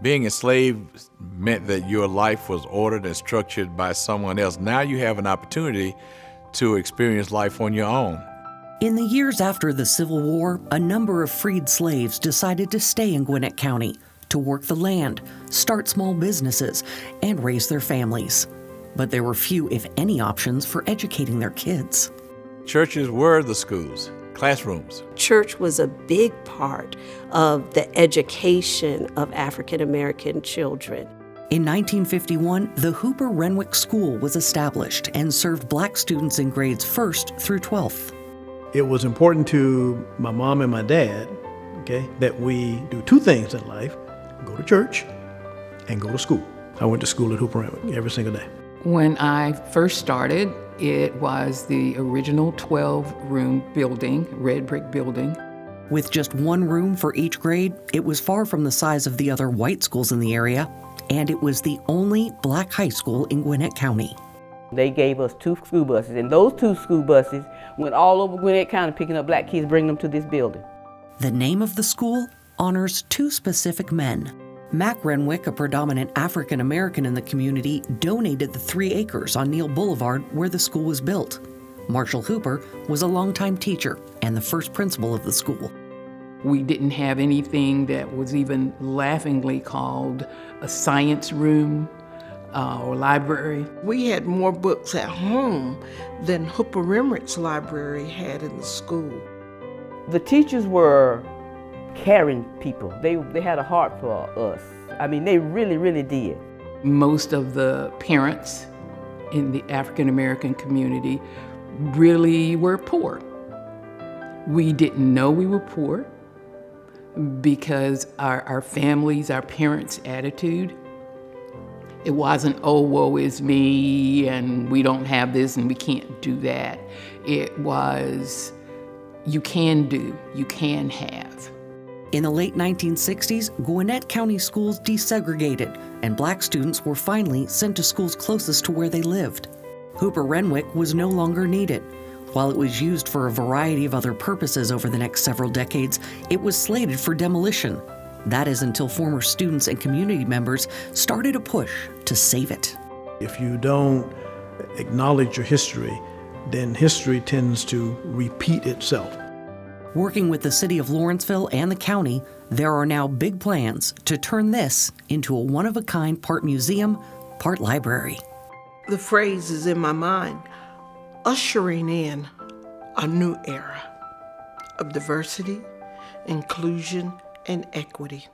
Being enslaved meant that your life was ordered and structured by someone else. Now you have an opportunity to experience life on your own. In the years after the Civil War, a number of freed slaves decided to stay in Gwinnett County to work the land, start small businesses, and raise their families. But there were few, if any, options for educating their kids. Churches were the schools, classrooms. Church was a big part of the education of African American children. In 1951, the Hooper-Renwick School was established and served black students in grades 1st through 12th. It was important to my mom and my dad, that we do two things in life: go to church and go to school. I went to school at Hooper-Renwick every single day. When I first started, it was the original 12-room building, red brick building. With just one room for each grade, it was far from the size of the other white schools in the area, and it was the only black high school in Gwinnett County. They gave us 2 school buses, and those 2 school buses went all over Gwinnett County picking up black kids, bringing them to this building. The name of the school honors 2 specific men. Mac Renwick, a predominant African American in the community, donated the 3 acres on Neal Boulevard where the school was built. Marshall Hooper was a longtime teacher and the first principal of the school. We didn't have anything that was even laughingly called a science room or library. We had more books at home than Hooper-Renwick's library had in the school. The teachers were caring people. They had a heart for us. I mean, they really, really did. Most of the parents in the African American community really were poor. We didn't know we were poor because our families, our parents' attitude, it wasn't, oh, woe is me, and we don't have this and we can't do that. It was, you can do, you can have. In the late 1960s, Gwinnett County schools desegregated, and black students were finally sent to schools closest to where they lived. Hooper-Renwick was no longer needed. While it was used for a variety of other purposes over the next several decades, it was slated for demolition. That is until former students and community members started a push to save it. If you don't acknowledge your history, then history tends to repeat itself. Working with the city of Lawrenceville and the county, there are now big plans to turn this into a one-of-a-kind part museum, part library. The phrase is in my mind, ushering in a new era of diversity, inclusion, and equity.